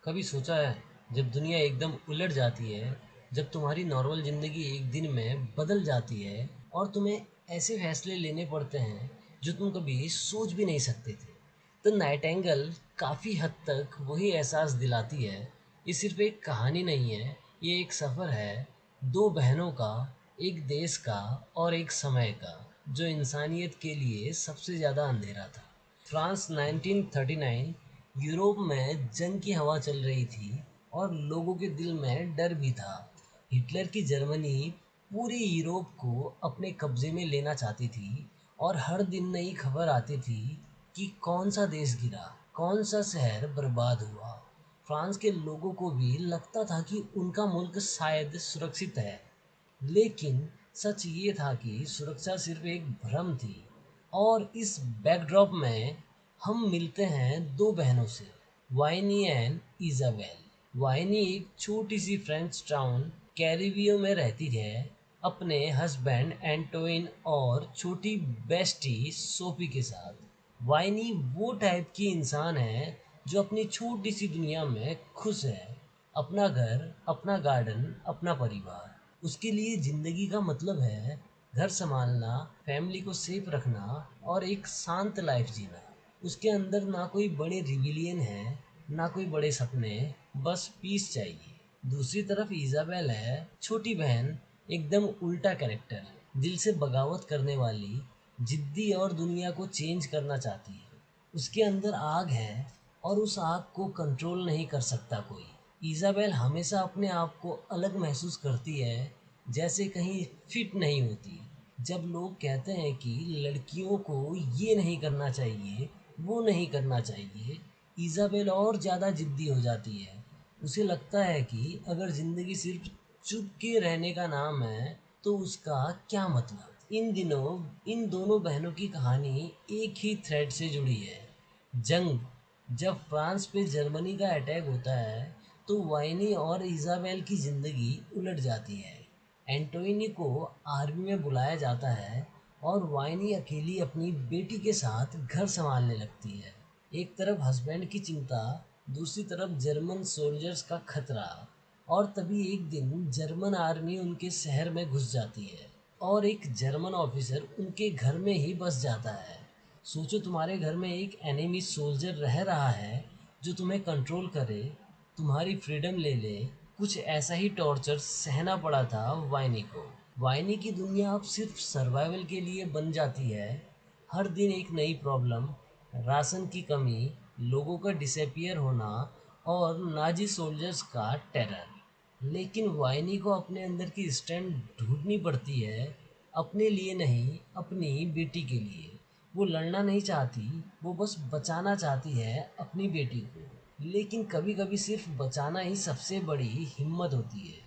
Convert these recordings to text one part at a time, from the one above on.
कभी सोचा है जब दुनिया एकदम उलट जाती है, जब तुम्हारी नॉर्मल ज़िंदगी एक दिन में बदल जाती है और तुम्हें ऐसे फैसले लेने पड़ते हैं जो तुम कभी सोच भी नहीं सकते थे। तो नाइटिंगेल काफ़ी हद तक वही एहसास दिलाती है। ये सिर्फ एक कहानी नहीं है, ये एक सफ़र है, दो बहनों का, एक देश का और एक समय का, जो इंसानियत के लिए सबसे ज़्यादा अंधेरा था। फ्रांस 1939। यूरोप में जंग की हवा चल रही थी और लोगों के दिल में डर भी था। हिटलर की जर्मनी पूरी यूरोप को अपने कब्जे में लेना चाहती थी और हर दिन नई खबर आती थी कि कौन सा देश गिरा, कौन सा शहर बर्बाद हुआ। फ्रांस के लोगों को भी लगता था कि उनका मुल्क शायद सुरक्षित है, लेकिन सच ये था कि सुरक्षा सिर्फ एक भ्रम थी। और इस बैकड्रॉप में हम मिलते हैं दो बहनों से, वाइनी एंड इज़ाबेल। वाइनी एक छोटी सी फ्रेंच टाउन कैरिबियो में रहती है, अपने हस्बैंड एंटोइन और छोटी बेस्टी सोफी के साथ। वाइनी वो टाइप की इंसान है जो अपनी छोटी सी दुनिया में खुश है। अपना घर, अपना गार्डन, अपना परिवार। उसके लिए ज़िंदगी का मतलब है घर संभालना, फैमिली को सेफ रखना और एक शांत लाइफ जीना। उसके अंदर ना कोई बड़े रिविलियन है, ना कोई बड़े सपने, बस पीस चाहिए। दूसरी तरफ इज़ाबेल है, छोटी बहन, एकदम उल्टा कैरेक्टर, दिल से बगावत करने वाली, जिद्दी और दुनिया को चेंज करना चाहती है। उसके अंदर आग है और उस आग को कंट्रोल नहीं कर सकता कोई। इज़ाबेल हमेशा अपने आप को अलग महसूस करती है, जैसे कहीं फिट नहीं होती। जब लोग कहते हैं कि लड़कियों को ये नहीं करना चाहिए, वो नहीं करना चाहिए, इज़ाबेल और ज़्यादा ज़िद्दी हो जाती है। उसे लगता है कि अगर ज़िंदगी सिर्फ चुप के रहने का नाम है, तो उसका क्या मतलब। इन दिनों इन दोनों बहनों की कहानी एक ही थ्रेड से जुड़ी है, जंग। जब फ्रांस पे जर्मनी का अटैक होता है, तो वाइनी और इज़ाबेल की ज़िंदगी उलट जाती है। एंटोइनी को आर्मी में बुलाया जाता है और वाइनी अकेली अपनी बेटी के साथ घर संभालने लगती है। एक तरफ हस्बैंड की चिंता, दूसरी तरफ जर्मन सोल्जर्स का खतरा। और तभी एक दिन जर्मन आर्मी उनके शहर में घुस जाती है और एक जर्मन ऑफिसर उनके घर में ही बस जाता है। सोचो, तुम्हारे घर में एक एनिमी सोल्जर रह रहा है जो तुम्हें कंट्रोल करे, तुम्हारी फ्रीडम ले ले। कुछ ऐसा ही टॉर्चर सहना पड़ा था वाइनी को। वाइनी की दुनिया अब सिर्फ सर्वाइवल के लिए बन जाती है। हर दिन एक नई प्रॉब्लम, राशन की कमी, लोगों का डिसअपियर होना और नाजी सोल्जर्स का टेरर। लेकिन वाइनी को अपने अंदर की स्ट्रेंथ ढूंढनी पड़ती है, अपने लिए नहीं, अपनी बेटी के लिए। वो लड़ना नहीं चाहती, वो बस बचाना चाहती है अपनी बेटी को। लेकिन कभी कभी सिर्फ बचाना ही सबसे बड़ी हिम्मत होती है।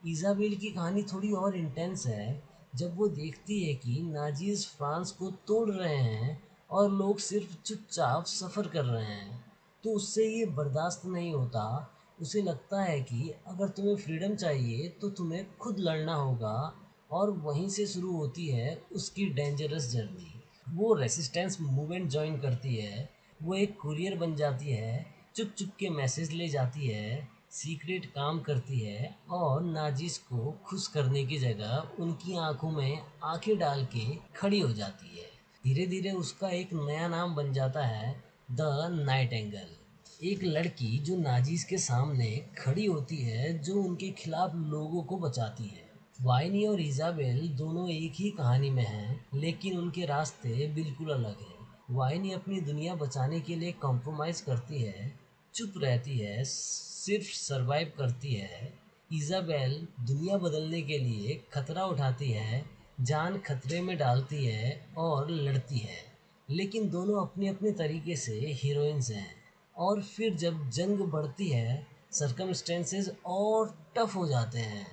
इज़ाबेल की कहानी थोड़ी और इंटेंस है। जब वो देखती है कि नाजीज फ्रांस को तोड़ रहे हैं और लोग सिर्फ चुपचाप सफ़र कर रहे हैं, तो उससे ये बर्दाश्त नहीं होता। उसे लगता है कि अगर तुम्हें फ्रीडम चाहिए तो तुम्हें खुद लड़ना होगा। और वहीं से शुरू होती है उसकी डेंजरस जर्नी। वो रेसिस्टेंस मूवमेंट ज्वाइन करती है, वो एक कुरियर बन जाती है, चुप चुप के मैसेज ले जाती है, सीक्रेट काम करती है और नाजिस को खुश करने की जगह उनकी आंखों में आंखें डाल के खड़ी हो जाती है। धीरे धीरे उसका एक नया नाम बन जाता है, द नाइटिंगेल। एक लड़की जो नाजीज के सामने खड़ी होती है, जो उनके खिलाफ लोगों को बचाती है। वाइनी और इज़ाबेल दोनों एक ही कहानी में हैं, लेकिन उनके रास्ते बिल्कुल अलग हैं। वाइनी अपनी दुनिया बचाने के लिए कॉम्प्रोमाइज़ करती है, चुप रहती है, सिर्फ सरवाइव करती है। इज़ाबेल दुनिया बदलने के लिए खतरा उठाती है, जान खतरे में डालती है और लड़ती है। लेकिन दोनों अपने अपने तरीके से हीरोइंस हैं। और फिर जब जंग बढ़ती है, सर्कमस्टेंसेस और टफ हो जाते हैं।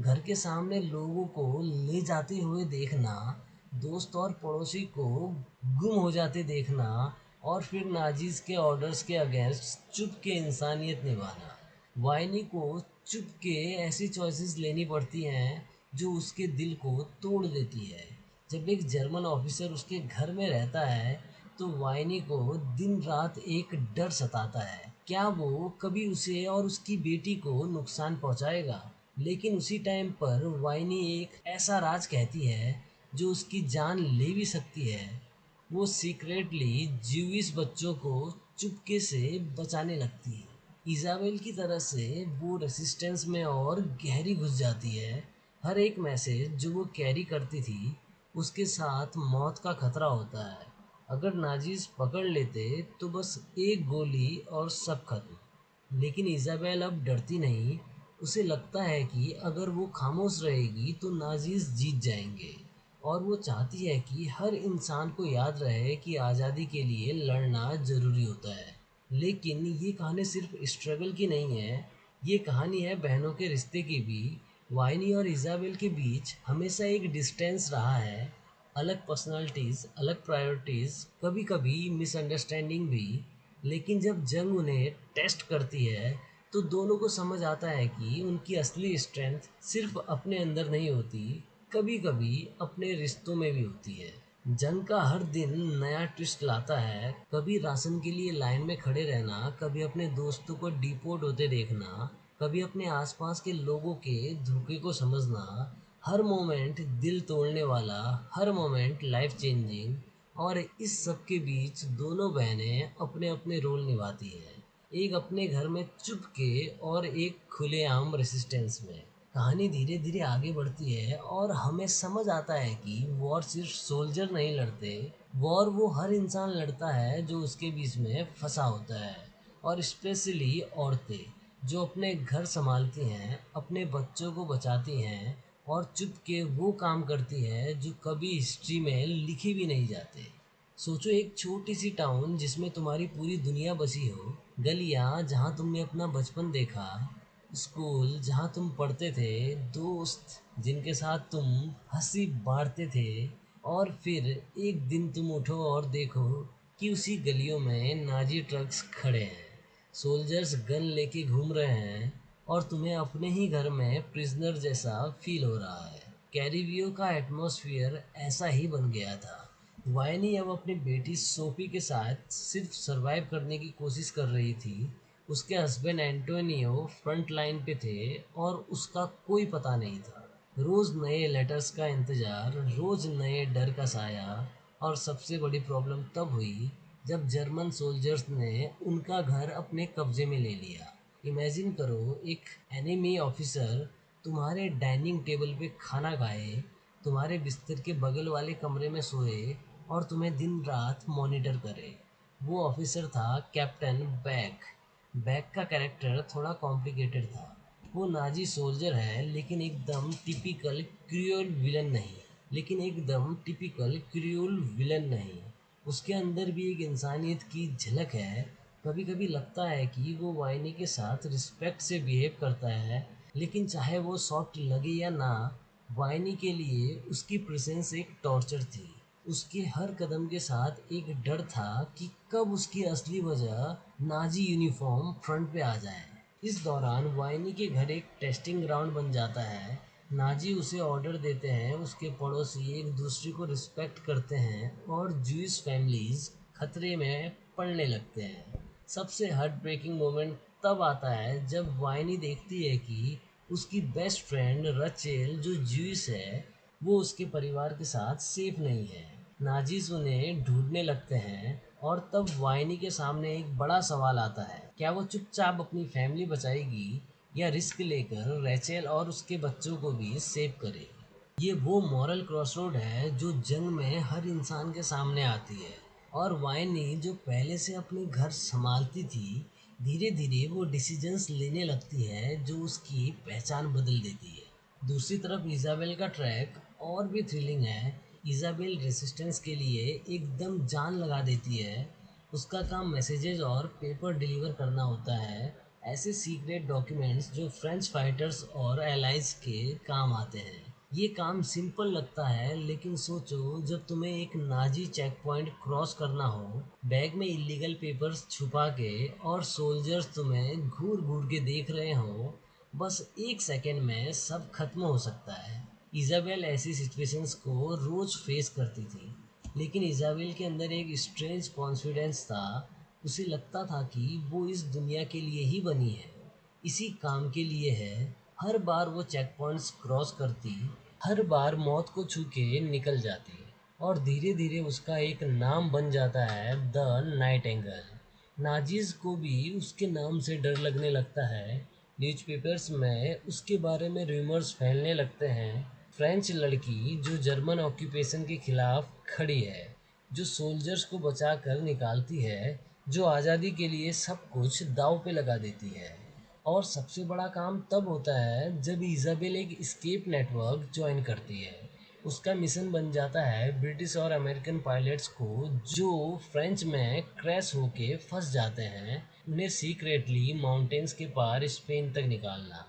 घर के सामने लोगों को ले जाते हुए देखना, दोस्त और पड़ोसी को गुम हो जाते देखना, और फिर नाजीज के ऑर्डर्स के अगेंस्ट चुप के इंसानियत निभाना। वाइनी को चुप के ऐसी चॉइसेस लेनी पड़ती हैं जो उसके दिल को तोड़ देती है। जब एक जर्मन ऑफिसर उसके घर में रहता है, तो वाइनी को दिन रात एक डर सताता है क्या वो कभी उसे और उसकी बेटी को नुकसान पहुंचाएगा? लेकिन उसी टाइम पर वाइनी एक ऐसा राज कहती है जो उसकी जान ले भी सकती है। वो सीक्रेटली ज्यूइश बच्चों को चुपके से बचाने लगती है। इज़ाबेल की तरह से वो रेसिस्टेंस में और गहरी घुस जाती है। हर एक मैसेज जो वो कैरी करती थी उसके साथ मौत का खतरा होता है। अगर नाजीज पकड़ लेते तो बस एक गोली और सब खत्म। लेकिन इज़ाबेल अब डरती नहीं। उसे लगता है कि अगर वो खामोश रहेगी तो नाजीज जीत जाएंगे। और वो चाहती है कि हर इंसान को याद रहे कि आज़ादी के लिए लड़ना ज़रूरी होता है। लेकिन ये कहानी सिर्फ स्ट्रगल की नहीं है, ये कहानी है बहनों के रिश्ते की भी। वाइनी और इज़ाबेल के बीच हमेशा एक डिस्टेंस रहा है, अलग पर्सनालिटीज़, अलग प्रायोरिटीज़, कभी कभी मिसअंडरस्टैंडिंग भी। लेकिन जब जंग उन्हें टेस्ट करती है तो दोनों को समझ आता है कि उनकी असली स्ट्रेंथ सिर्फ अपने अंदर नहीं होती, कभी कभी अपने रिश्तों में भी होती है। जंग का हर दिन नया ट्विस्ट लाता है। कभी राशन के लिए लाइन में खड़े रहना, कभी अपने दोस्तों को डिपोर्ट होते देखना, कभी अपने आसपास के लोगों के धोखे को समझना। हर मोमेंट दिल तोड़ने वाला, हर मोमेंट लाइफ चेंजिंग। और इस सब के बीच दोनों बहनें अपने अपने रोल निभाती हैं। एक अपने घर में चुप के और एक खुलेआम रेसिस्टेंस में। कहानी धीरे धीरे आगे बढ़ती है और हमें समझ आता है कि वॉर सिर्फ सोल्जर नहीं लड़ते। वॉर वो हर इंसान लड़ता है जो उसके बीच में फंसा होता है। और स्पेशली औरतें जो अपने घर संभालती हैं, अपने बच्चों को बचाती हैं और चुप के वो काम करती है जो कभी हिस्ट्री में लिखे भी नहीं जाते। सोचो एक छोटी सी टाउन जिसमें तुम्हारी पूरी दुनिया बसी हो, गलियां जहां तुमने अपना बचपन देखा, स्कूल जहां तुम पढ़ते थे, दोस्त जिनके साथ तुम हंसी बांटते थे। और फिर एक दिन तुम उठो और देखो कि उसी गलियों में नाजी ट्रक्स खड़े हैं, सोल्जर्स गन लेके घूम रहे हैं और तुम्हें अपने ही घर में प्रिजनर जैसा फील हो रहा है। कैरिबियो का एटमॉस्फेयर ऐसा ही बन गया था। वाइनी अब अपनी बेटी सोफी के साथ सिर्फ सरवाइव करने की कोशिश कर रही थी। उसके हस्बैंड एंटोनियो फ्रंट लाइन पे थे और उसका कोई पता नहीं था। रोज नए लेटर्स का इंतजार, रोज नए डर का साया। और सबसे बड़ी प्रॉब्लम तब हुई जब जर्मन सोल्जर्स ने उनका घर अपने कब्जे में ले लिया। इमेजिन करो एक एनिमी ऑफिसर तुम्हारे डाइनिंग टेबल पे खाना खाए, तुम्हारे बिस्तर के बगल वाले कमरे में सोए और तुम्हें दिन रात मॉनिटर करे। वो ऑफिसर था कैप्टन बैक। बैक का कैरेक्टर थोड़ा कॉम्प्लिकेटेड था। वो नाजी सोल्जर है लेकिन एकदम टिपिकल क्रूअल विलन नहीं। उसके अंदर भी एक इंसानियत की झलक है। कभी कभी लगता है कि वो वाइनी के साथ रिस्पेक्ट से बिहेव करता है, लेकिन चाहे वो सॉफ्ट लगे या ना, वाइनी के लिए उसकी प्रेजेंस एक टॉर्चर थी। उसके हर कदम के साथ एक डर था कि कब उसकी असली वजह नाजी यूनिफॉर्म फ्रंट पे आ जाए। इस दौरान वाइनी के घर एक टेस्टिंग ग्राउंड बन जाता है। नाजी उसे ऑर्डर देते हैं, उसके पड़ोसी एक दूसरे को रिस्पेक्ट करते हैं और जूइश फैमिलीज खतरे में पड़ने लगते हैं। सबसे हार्ट ब्रेकिंग मोमेंट तब आता है जब वाइनी देखती है कि उसकी बेस्ट फ्रेंड रचेल जो जूइश है वो उसके परिवार के साथ सेफ नहीं है। नाजीज उन्हें ढूंढने लगते हैं और तब वाइनी के सामने एक बड़ा सवाल आता है, क्या वो चुपचाप अपनी फैमिली बचाएगी या रिस्क लेकर रैचेल और उसके बच्चों को भी सेव करेगी। ये वो मॉरल क्रॉसरोड है जो जंग में हर इंसान के सामने आती है। और वाइनी जो पहले से अपने घर संभालती थी, धीरे धीरे वो डिसीजंस लेने लगती है जो उसकी पहचान बदल देती है। दूसरी तरफ इज़ाबेल का ट्रैक और भी थ्रिलिंग है। इज़ाबेल रेसिस्टेंस के लिए एकदम जान लगा देती है। उसका काम मैसेजेस और पेपर डिलीवर करना होता है, ऐसे सीक्रेट डॉक्यूमेंट्स जो फ्रेंच फाइटर्स और एलाइज के काम आते हैं। ये काम सिंपल लगता है लेकिन सोचो जब तुम्हें एक नाजी चेक पॉइंट क्रॉस करना हो, बैग में इलीगल पेपर्स छुपा के और सोल्जर्स तुम्हें घूर घूर के देख रहे हो, बस एक सेकंड में सब खत्म हो सकता है। इज़ाबेल ऐसी सिचुएशंस को रोज फेस करती थी, लेकिन इज़ाबेल के अंदर एक स्ट्रेंज कॉन्फिडेंस था। उसे लगता था कि वो इस दुनिया के लिए ही बनी है, इसी काम के लिए है। हर बार वो चेक पॉइंट्स क्रॉस करती, हर बार मौत को छू के निकल जाती, और धीरे धीरे उसका एक नाम बन जाता है, द नाइट एंगल। नाजीज को भी उसके नाम से डर लगने लगता है। न्यूज़पेपर्स में उसके बारे में रूमर्स फैलने लगते हैं। फ्रेंच लड़की जो जर्मन ऑक्यूपेशन के खिलाफ खड़ी है, जो सोल्जर्स को बचा कर निकालती है, जो आज़ादी के लिए सब कुछ दांव पे लगा देती है। और सबसे बड़ा काम तब होता है जब इज़ाबेल एक एस्केप नेटवर्क ज्वाइन करती है। उसका मिशन बन जाता है ब्रिटिश और अमेरिकन पायलट्स को जो फ्रेंच में क्रैश होके फंस जाते हैं, उन्हें सीक्रेटली माउंटेन्स के पार स्पेन तक निकालना।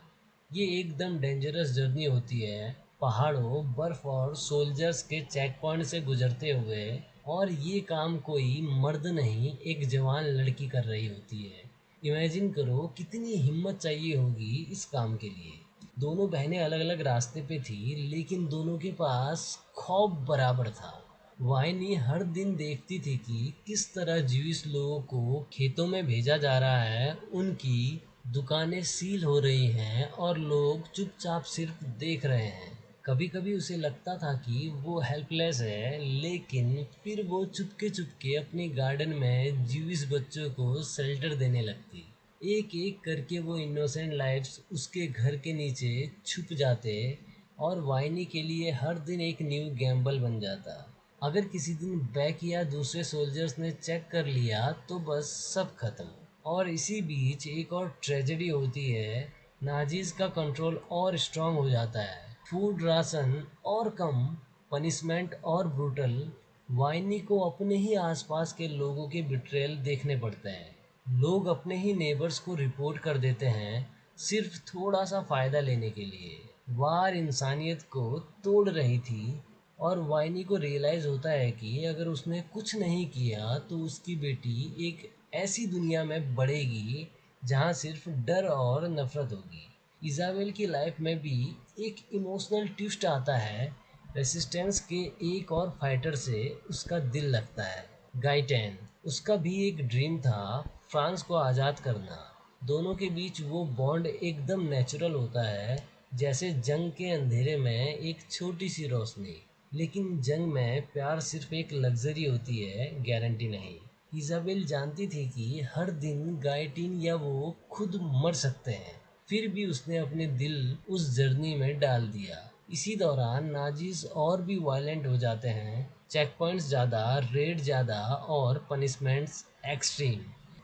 ये एकदम डेंजरस जर्नी होती है, पहाड़ों, बर्फ और सोल्जर्स के चेक पॉइंट से गुजरते हुए। और ये काम कोई मर्द नहीं, एक जवान लड़की कर रही होती है। इमेजिन करो कितनी हिम्मत चाहिए होगी इस काम के लिए। दोनों बहनें अलग अलग रास्ते पे थी, लेकिन दोनों के पास खौफ बराबर था। वाइनी हर दिन देखती थी कि किस तरह ज्यूइश लोगों को खेतों में भेजा जा रहा है, उनकी दुकानें सील हो रही हैं और लोग चुपचाप सिर्फ देख रहे हैं। कभी कभी उसे लगता था कि वो हेल्पलेस है, लेकिन फिर वो चुपके चुपके अपने गार्डन में ज्यूइश बच्चों को शेल्टर देने लगती। एक एक करके वो इनोसेंट लाइफ्स उसके घर के नीचे छुप जाते, और वाइनी के लिए हर दिन एक न्यू गैम्बल बन जाता। अगर किसी दिन बैक या दूसरे सोल्जर्स ने चेक कर लिया तो बस सब खत्म। और इसी बीच एक और ट्रेजेडी होती है। नाजीज का कंट्रोल और स्ट्रांग हो जाता है, फूड राशन और कम, पनिशमेंट और ब्रूटल। वाइनी को अपने ही आसपास के लोगों के बिट्रेयल देखने पड़ते हैं। लोग अपने ही नेबर्स को रिपोर्ट कर देते हैं, सिर्फ थोड़ा सा फ़ायदा लेने के लिए। वार इंसानियत को तोड़ रही थी, और वाइनी को रियलाइज़ होता है कि अगर उसने कुछ नहीं किया तो उसकी बेटी एक ऐसी दुनिया में बढ़ेगी जहाँ सिर्फ डर और नफरत होगी। इज़ाबेल की लाइफ में भी एक इमोशनल ट्विस्ट आता है। रेसिस्टेंस के एक और फाइटर से उसका दिल लगता है, गाइटेन। उसका भी एक ड्रीम था, फ्रांस को आज़ाद करना। दोनों के बीच वो बॉन्ड एकदम नेचुरल होता है, जैसे जंग के अंधेरे में एक छोटी सी रोशनी। लेकिन जंग में प्यार सिर्फ एक लग्जरी होती है, गारंटी नहीं। इज़ाबेल जानती थी कि हर दिन गाइटिन या वो खुद मर सकते हैं, फिर भी उसने अपने दिल उस जर्नी में डाल दिया। इसी दौरान नाजीज और भी वायलेंट हो जाते हैं, चेक पॉइंट्स ज़्यादा, रेड ज़्यादा और पनिशमेंट्स एक्सट्रीम।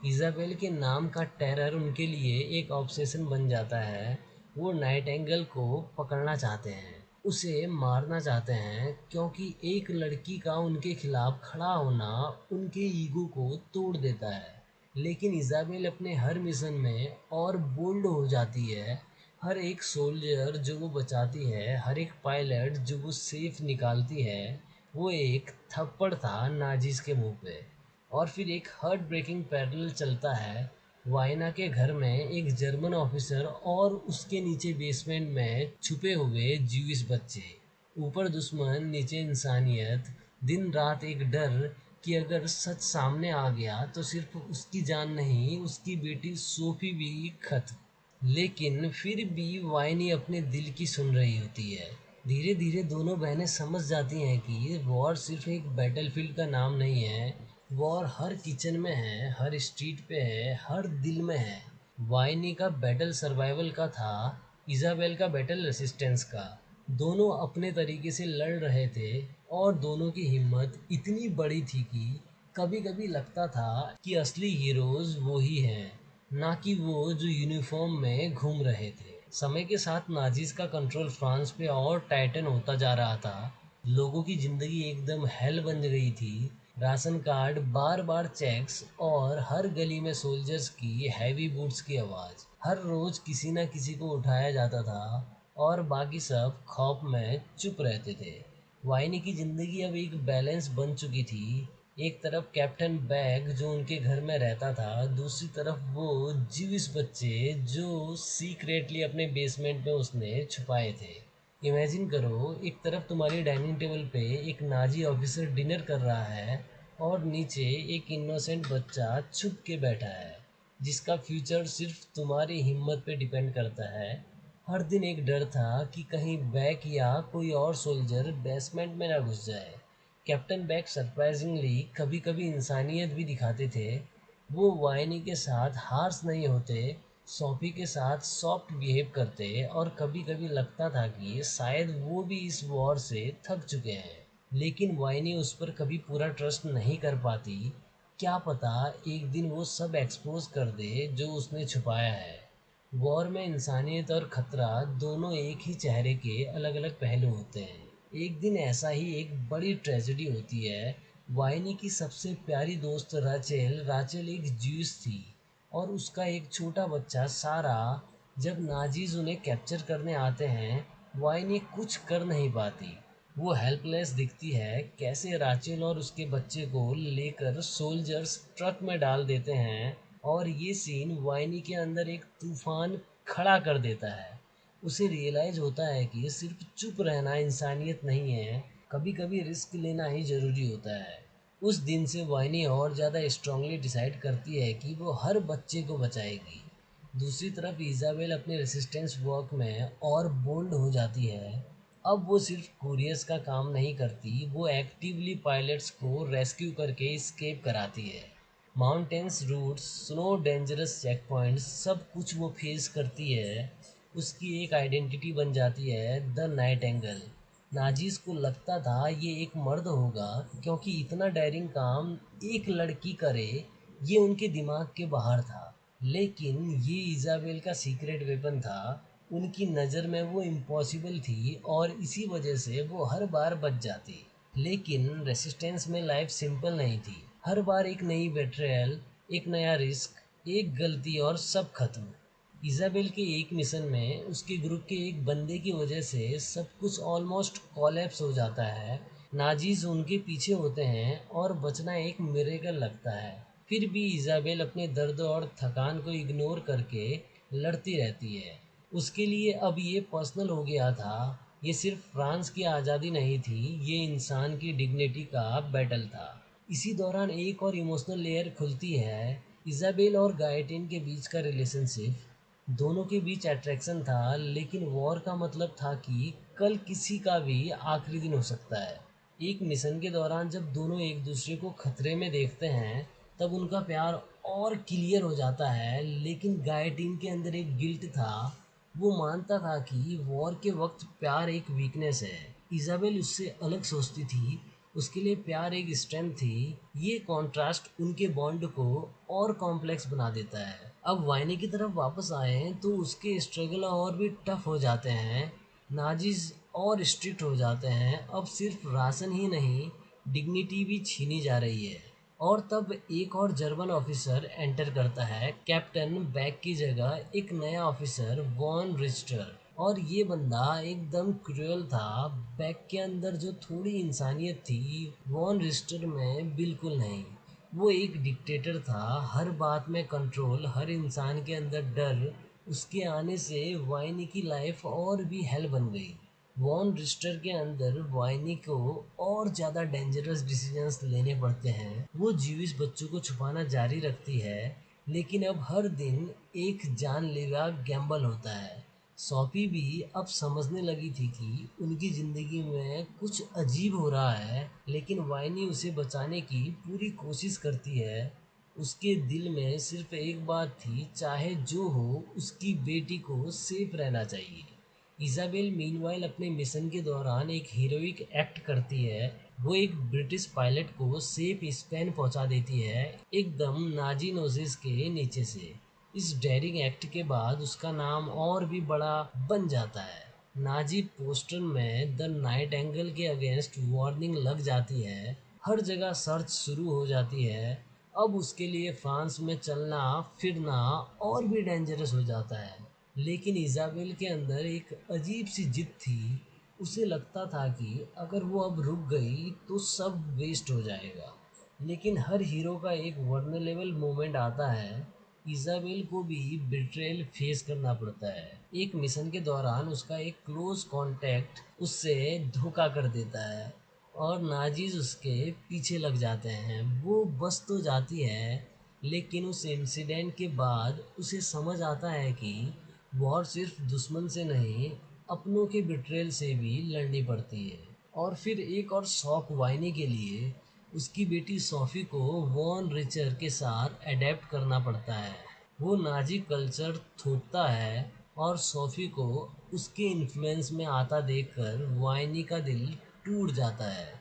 इज़ाबेल के नाम का टेरर उनके लिए एक ऑब्सेशन बन जाता है। वो नाइट एंगल को पकड़ना चाहते हैं, उसे मारना चाहते हैं, क्योंकि एक लड़की का उनके खिलाफ खड़ा होना उनके ईगो को तोड़ देता है। लेकिन इज़ाबेल अपने हर मिशन में और बोल्ड हो जाती है। हर एक सोल्जर जो वो बचाती है, हर एक पायलट जो वो सेफ निकालती है, वो एक थप्पड़ था नाजिस के मुंह पे। और फिर एक हार्ट ब्रेकिंग पैरेलल चलता है। वाइना के घर में एक जर्मन ऑफिसर और उसके नीचे बेसमेंट में छुपे हुए ज्यूइश बच्चे। ऊपर दुश्मन, नीचे इंसानियत। दिन रात एक डर कि अगर सच सामने आ गया तो सिर्फ उसकी जान नहीं, उसकी बेटी सोफी भी खत्म। लेकिन फिर भी वाइनी अपने दिल की सुन रही होती है। धीरे धीरे दोनों बहनें समझ जाती हैं कि वॉर सिर्फ एक बैटलफील्ड का नाम नहीं है। वॉर हर किचन में है, हर स्ट्रीट पे है, हर दिल में है। वाइनी का बैटल सर्वाइवल का था, इज़ाबेल का बैटल रेसिस्टेंस का। दोनों अपने तरीके से लड़ रहे थे, और दोनों की हिम्मत इतनी बड़ी थी कि कभी कभी लगता था कि असली हीरोज वो ही हैं, ना कि वो जो यूनिफॉर्म में घूम रहे थे। समय के साथ नाजीज का कंट्रोल फ्रांस पे और टाइटन होता जा रहा था। लोगों की जिंदगी एकदम हेल बन गई थी। राशन कार्ड, बार बार चेक्स, और हर गली में सोल्जर्स की हैवी बूट्स की आवाज़। हर रोज किसी ना किसी को उठाया जाता था, और बाकी सब खौफ में चुप रहते थे। वाहिनी की ज़िंदगी अब एक बैलेंस बन चुकी थी। एक तरफ कैप्टन बैग जो उनके घर में रहता था, दूसरी तरफ वो जीविस बच्चे जो सीक्रेटली अपने बेसमेंट में उसने छुपाए थे। इमेजिन करो, एक तरफ तुम्हारी डाइनिंग टेबल पे एक नाजी ऑफिसर डिनर कर रहा है, और नीचे एक इनोसेंट बच्चा छुप के बैठा है, जिसका फ्यूचर सिर्फ तुम्हारी हिम्मत पे डिपेंड करता है। हर दिन एक डर था कि कहीं बैक या कोई और सोल्जर बेसमेंट में ना घुस जाए। कैप्टन बैक सरप्राइजिंगली कभी कभी इंसानियत भी दिखाते थे। वो वाइनी के साथ हार्श नहीं होते, सोफी के साथ सॉफ्ट बिहेव करते, और कभी कभी लगता था कि शायद वो भी इस वॉर से थक चुके हैं। लेकिन वाइनी उस पर कभी पूरा ट्रस्ट नहीं कर पाती। क्या पता एक दिन वो सब एक्सपोज कर दे जो उसने छुपाया है। वॉर में इंसानियत और खतरा दोनों एक ही चेहरे के अलग अलग पहलू होते हैं। एक दिन ऐसा ही एक बड़ी ट्रेजेडी होती है। वाइनी की सबसे प्यारी दोस्त राचेल राचेल एक ज्यूस थी, और उसका एक छोटा बच्चा सारा। जब नाजीज उन्हें कैप्चर करने आते हैं, वाइनी कुछ कर नहीं पाती। वो हेल्पलेस दिखती है। कैसे राचेल और उसके बच्चे को लेकर सोल्जर्स ट्रक में डाल देते हैं, और ये सीन वाइनी के अंदर एक तूफान खड़ा कर देता है। उसे रियलाइज होता है कि सिर्फ चुप रहना इंसानियत नहीं है, कभी कभी रिस्क लेना ही ज़रूरी होता है। उस दिन से वाइनी और ज़्यादा स्ट्रांगली डिसाइड करती है कि वो हर बच्चे को बचाएगी। दूसरी तरफ इज़ाबेल अपने रेसिस्टेंस वर्क में और बोल्ड हो जाती है। अब वो सिर्फ कुरियर्स का काम नहीं करती, वो एक्टिवली पायलट्स को रेस्क्यू करके एस्केप कराती है। Mountains routes, snow, dangerous check points, सब कुछ वो फेस करती है। उसकी एक आइडेंटिटी बन जाती है, द नाइट एंगल। नाजीज को लगता था ये एक मर्द होगा, क्योंकि इतना डायरिंग काम एक लड़की करे, ये उनके दिमाग के बाहर था। लेकिन ये इज़ाबेल का सीक्रेट वेपन था। उनकी नज़र में वो इम्पॉसिबल थी, और इसी वजह से वो हर बार बच जाती। लेकिन रेसिस्टेंस में लाइफ सिंपल नहीं थी। हर बार एक नई बेट्रेयल, एक नया रिस्क, एक गलती और सब खत्म। इज़ाबेल के एक मिशन में उसके ग्रुप के एक बंदे की वजह से सब कुछ ऑलमोस्ट कोलैप्स हो जाता है। नाजीज उनके पीछे होते हैं और बचना एक मिरेकल लगता है। फिर भी इज़ाबेल अपने दर्द और थकान को इग्नोर करके लड़ती रहती है। उसके लिए अब ये पर्सनल हो गया था। ये सिर्फ फ्रांस की आज़ादी नहीं थी, ये इंसान की डिग्निटी का बैटल था। इसी दौरान एक और इमोशनल लेयर खुलती है, इज़ाबेल और गायटिन के बीच का रिलेशनशिप। दोनों के बीच अट्रैक्शन था, लेकिन वॉर का मतलब था कि कल किसी का भी आखिरी दिन हो सकता है। एक मिशन के दौरान जब दोनों एक दूसरे को खतरे में देखते हैं, तब उनका प्यार और क्लियर हो जाता है। लेकिन गायटिन के अंदर एक गिल्ट था। वो मानता था कि वॉर के वक्त प्यार एक वीकनेस है। इज़ाबेल उससे अलग सोचती थी, उसके लिए प्यार एक स्ट्रेंथ थी। ये कॉन्ट्रास्ट उनके बॉन्ड को और कॉम्प्लेक्स बना देता है। अब वाइनी की तरफ वापस आए तो उसके स्ट्रगल और भी टफ हो जाते हैं। नाजिस और स्ट्रिक्ट हो जाते हैं। अब सिर्फ राशन ही नहीं, डिग्निटी भी छीनी जा रही है। और तब एक और जर्मन ऑफिसर एंटर करता है, कैप्टन बैक की जगह एक नया ऑफिसर, वॉन रिस्टर। और ये बंदा एकदम क्रूएल था। बैक के अंदर जो थोड़ी इंसानियत थी, वॉन रिस्टर में बिल्कुल नहीं। वो एक डिक्टेटर था, हर बात में कंट्रोल, हर इंसान के अंदर डर। उसके आने से वाइनी की लाइफ और भी हेल बन गई। वॉन रिस्टर के अंदर वाइनी को और ज़्यादा डेंजरस डिसीजंस लेने पड़ते हैं। वो जीविस बच्चों को छुपाना जारी रखती है, लेकिन अब हर दिन एक जानलेवा गैम्बल होता है। सोफी भी अब समझने लगी थी कि उनकी ज़िंदगी में कुछ अजीब हो रहा है, लेकिन वाइनी उसे बचाने की पूरी कोशिश करती है। उसके दिल में सिर्फ एक बात थी, चाहे जो हो उसकी बेटी को सेफ रहना चाहिए। इज़ाबेल मीनवाइल अपने मिशन के दौरान एक हीरोइक एक्ट करती है। वो एक ब्रिटिश पायलट को सेफ स्पेन पहुंचा देती है, एकदम नाजी नोजिस के नीचे से। इस डेयरिंग एक्ट के बाद उसका नाम और भी बड़ा बन जाता है। नाजी पोस्टर में द नाइट एंगल के अगेंस्ट वार्निंग लग जाती है। हर जगह सर्च शुरू हो जाती है। अब उसके लिए फ्रांस में चलना फिरना और भी डेंजरस हो जाता है। लेकिन इज़ाबेल के अंदर एक अजीब सी जिद थी। उसे लगता था कि अगर वो अब रुक गई तो सब वेस्ट हो जाएगा। लेकिन हर हीरो का एक वर्नरेबल मोमेंट आता है। इज़ाबेल को भी बिट्रेल फेस करना पड़ता है। एक मिशन के दौरान उसका एक क्लोज कांटेक्ट उससे धोखा कर देता है, और नाजीज उसके पीछे लग जाते हैं। वो बस तो जाती है, लेकिन उस इंसिडेंट के बाद उसे समझ आता है कि वॉर सिर्फ दुश्मन से नहीं, अपनों के बिट्रेल से भी लड़नी पड़ती है। और फिर एक और शौक वाइनी के लिए, उसकी बेटी सोफी को वॉन रिचर के साथ अडेप्ट करना पड़ता है। वो नाजी कल्चर थोपता है और सोफी को उसके इन्फ्लुएंस में आता देखकर वाइनी का दिल टूट जाता है।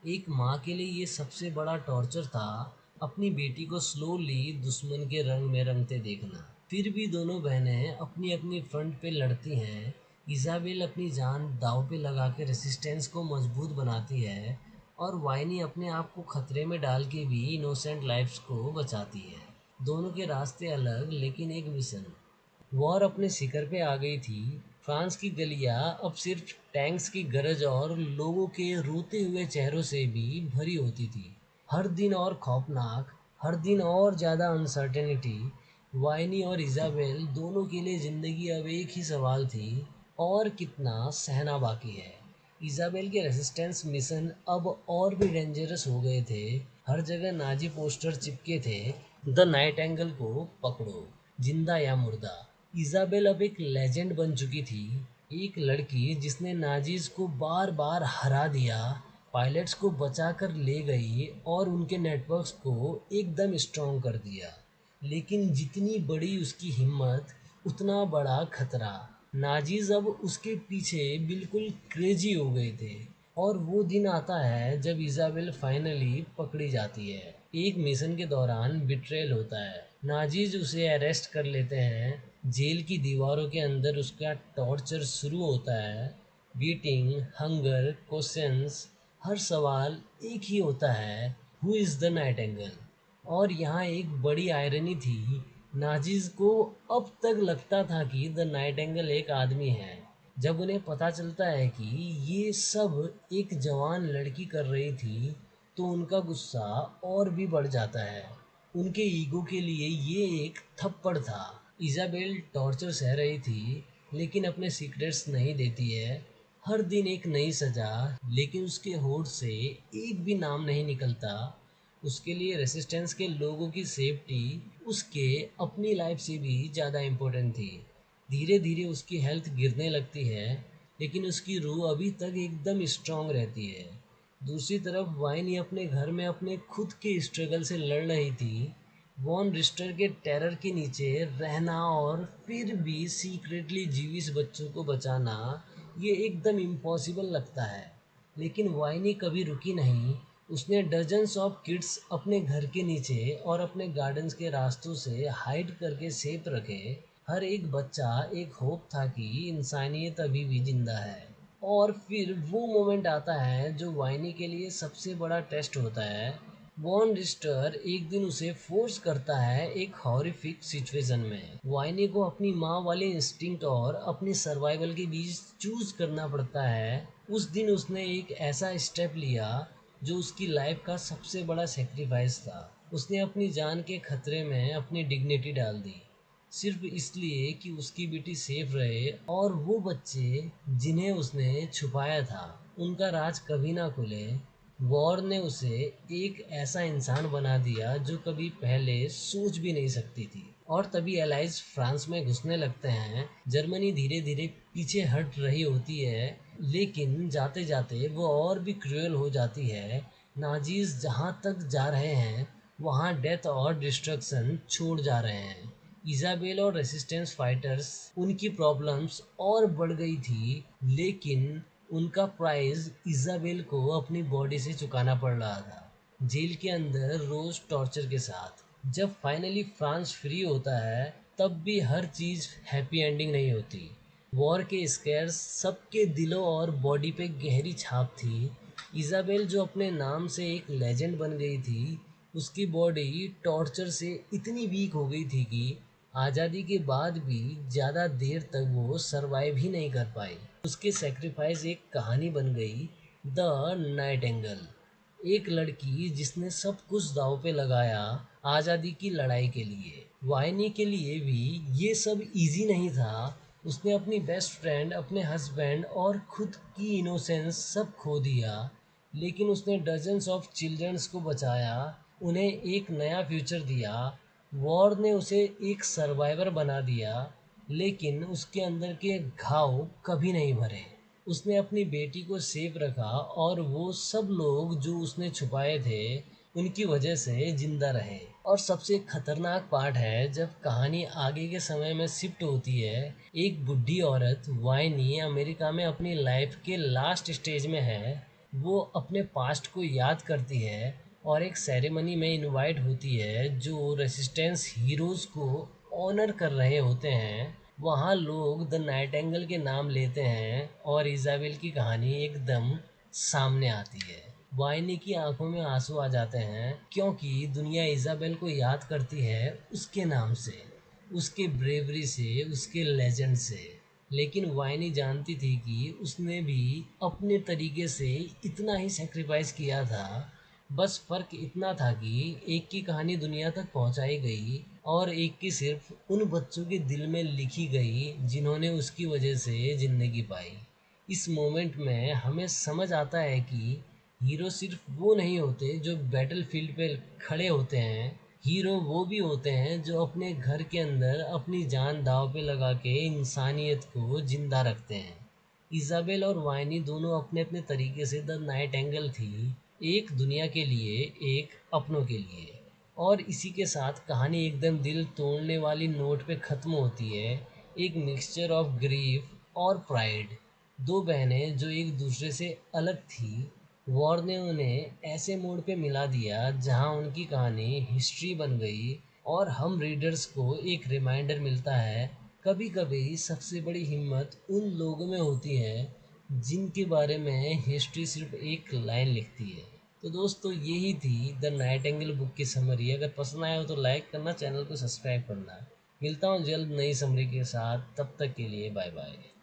एक माँ के लिए ये सबसे बड़ा टॉर्चर था, अपनी बेटी को स्लोली दुश्मन के रंग में रंगते देखना। फिर भी दोनों बहनें अपनी अपनी फ्रंट पे लड़ती हैं। इज़ाबेल अपनी जान दांव पे लगा के रेसिस्टेंस को मजबूत बनाती है, और वाइनी अपने आप को खतरे में डाल के भी इनोसेंट लाइफ्स को बचाती है। दोनों के रास्ते अलग, लेकिन एक मिशन। वॉर अपने शिखर पे आ गई थी। फ्रांस की गलियां अब सिर्फ टैंक्स की गरज और लोगों के रोते हुए चेहरों से भी भरी होती थी। हर दिन और खौफनाक, हर दिन और ज़्यादा अनसर्टेनिटी। वाइनी और इज़ाबेल दोनों के लिए ज़िंदगी अब एक ही सवाल थी, और कितना सहना बाकी है। इज़ाबेल के रेसिस्टेंस मिशन अब और भी डेंजरस हो गए थे। हर जगह नाजी पोस्टर चिपके थे, द नाइट एंगल को पकड़ो, जिंदा या मुर्दा। इज़ाबेल अब एक लेजेंड बन चुकी थी, एक लड़की जिसने नाजीज को बार बार हरा दिया, पायलट्स को बचा कर ले गई और उनके नेटवर्क्स को एकदम स्ट्रॉन्ग कर दिया। लेकिन जितनी बड़ी उसकी हिम्मत, उतना बड़ा खतरा। नाजीज अब उसके पीछे बिल्कुल क्रेजी हो गए थे। और वो दिन आता है जब इज़ाबेल फाइनली पकड़ी जाती है। एक मिशन के दौरान बिट्रेल होता है। नाजीज उसे अरेस्ट कर लेते हैं। जेल की दीवारों के अंदर उसका टॉर्चर शुरू होता है। बीटिंग, हंगर, क्वेश्चंस, हर सवाल एक ही होता है, who is the night angle. और यहाँ एक बड़ी आयरनी थी, नाजीज को अब तक लगता था कि द नाइट एंगल एक आदमी है। जब उन्हें पता चलता है कि ये सब एक जवान लड़की कर रही थी, तो उनका गुस्सा और भी बढ़ जाता है। उनके ईगो के लिए ये एक थप्पड़ था। इज़ाबेल टॉर्चर सह रही थी, लेकिन अपने सीक्रेट्स नहीं देती है। हर दिन एक नई सजा, लेकिन उसके होठ से एक भी नाम नहीं निकलता। उसके लिए रेसिस्टेंस के लोगों की सेफ्टी उसके अपनी लाइफ से भी ज़्यादा इम्पोर्टेंट थी। धीरे धीरे उसकी हेल्थ गिरने लगती है, लेकिन उसकी रूह अभी तक एकदम स्ट्रांग रहती है। दूसरी तरफ वाइनी अपने घर में अपने खुद के स्ट्रगल से लड़ रही थी। वॉन रिस्टर के टेरर के नीचे रहना और फिर भी सीक्रेटली जीविस बच्चों को बचाना, ये एकदम इम्पॉसिबल लगता है। लेकिन वाइनी कभी रुकी नहीं। उसने डजन्स ऑफ किड्स अपने घर के नीचे और अपने गार्डन्स के रास्तों से हाइड करके सेफ रखे। हर एक बच्चा एक होप था कि इंसानियत अभी भी जिंदा है। और फिर वो मोमेंट आता है जो वाइनी के लिए सबसे बड़ा टेस्ट होता है। वॉन रिस्टर एक दिन उसे फोर्स करता है एक हॉरिफिक सिचुएशन में। वाइनी को अपनी माँ वाले इंस्टिंक्ट और अपनी सर्वाइवल के बीच चूज करना पड़ता है। उस दिन उसने एक ऐसा स्टेप लिया जो उसकी लाइफ का सबसे बड़ा सेक्रीफाइस था। उसने अपनी जान के खतरे में अपनी डिग्निटी डाल दी, सिर्फ इसलिए कि उसकी बेटी सेफ रहे और वो बच्चे जिन्हें उसने छुपाया था उनका राज कभी ना खुले। वॉर ने उसे एक ऐसा इंसान बना दिया जो कभी पहले सोच भी नहीं सकती थी। और तभी एलाइज फ्रांस में घुसने लगते हैं। जर्मनी धीरे धीरे पीछे हट रही होती है, लेकिन जाते जाते वो और भी क्रूएल हो जाती है। नाजीज जहाँ तक जा रहे हैं, वहाँ डेथ और डिस्ट्रक्शन छोड़ जा रहे हैं। इज़ाबेल और रेसिस्टेंस फाइटर्स, उनकी प्रॉब्लम्स और बढ़ गई थी, लेकिन उनका प्राइस इज़ाबेल को अपनी बॉडी से चुकाना पड़ रहा था, जेल के अंदर रोज टॉर्चर के साथ। जब फाइनली फ्रांस फ्री होता है, तब भी हर चीज़ हैप्पी एंडिंग नहीं होती। वॉर के स्केर्स सबके दिलों और बॉडी पे गहरी छाप थी। इज़ाबेल जो अपने नाम से एक लेजेंड बन गई थी, उसकी बॉडी टॉर्चर से इतनी वीक हो गई थी कि आज़ादी के बाद भी ज़्यादा देर तक वो सरवाइव ही नहीं कर पाई। उसके सेक्रीफाइस एक कहानी बन गई, द नाइट एंगल। एक लड़की जिसने सब कुछ दांव पे लगाया आज़ादी की लड़ाई के लिए। वाहिनी के लिए भी ये सब इजी नहीं था। उसने अपनी बेस्ट फ्रेंड, अपने हस्बैंड और खुद की इनोसेंस सब खो दिया, लेकिन उसने डजन्स ऑफ चिल्ड्रंस को बचाया, उन्हें एक नया फ्यूचर दिया। वॉर ने उसे एक सर्वाइवर बना दिया, लेकिन उसके अंदर के घाव कभी नहीं भरे। उसने अपनी बेटी को सेफ रखा और वो सब लोग जो उसने छुपाए थे उनकी वजह से जिंदा रहे। और सबसे खतरनाक पार्ट है जब कहानी आगे के समय में शिफ्ट होती है। एक बुढ़ी औरत वाइनी अमेरिका में अपनी लाइफ के लास्ट स्टेज में है। वो अपने पास्ट को याद करती है और एक सेरेमनी में इनवाइट होती है जो रेसिस्टेंस हीरोज को ऑनर कर रहे होते हैं। वहाँ लोग द नाइटेंगल के नाम लेते हैं और इजाबेल की कहानी एकदम सामने आती है। वाइनी की आंखों में आंसू आ जाते हैं क्योंकि दुनिया इजाबेल को याद करती है उसके नाम से, उसके ब्रेवरी से, उसके लेजेंड से। लेकिन वाइनी जानती थी कि उसने भी अपने तरीके से इतना ही सेक्रीफाइस किया था। बस फर्क इतना था कि एक की कहानी दुनिया तक पहुंचाई गई और एक की सिर्फ उन बच्चों के दिल में लिखी गई जिन्होंने उसकी वजह से जिंदगी पाई। इस मोमेंट में हमें समझ आता है कि हीरो सिर्फ वो नहीं होते जो बैटलफील्ड पे खड़े होते हैं। हीरो वो भी होते हैं जो अपने घर के अंदर अपनी जान दांव पे लगा के इंसानियत को जिंदा रखते हैं। इजाबेल और वाइनी दोनों अपने अपने तरीके से द नाइट एंगल थी, एक दुनिया के लिए, एक अपनों के लिए। और इसी के साथ कहानी एकदम दिल तोड़ने वाली नोट पे ख़त्म होती है। एक मिक्सचर ऑफ ग्रीफ और प्राइड। दो बहनें जो एक दूसरे से अलग थी, वॉर ने उन्हें ऐसे मोड़ पे मिला दिया जहां उनकी कहानी हिस्ट्री बन गई। और हम रीडर्स को एक रिमाइंडर मिलता है, कभी कभी सबसे बड़ी हिम्मत उन लोगों में होती है जिनके बारे में हिस्ट्री सिर्फ एक लाइन लिखती है। तो दोस्तों यही थी द नाइटिंगेल बुक की समरी। अगर पसंद आया हो तो लाइक करना, चैनल को सब्सक्राइब करना। मिलता हूँ जल्द नई समरी के साथ, तब तक के लिए बाय बाय।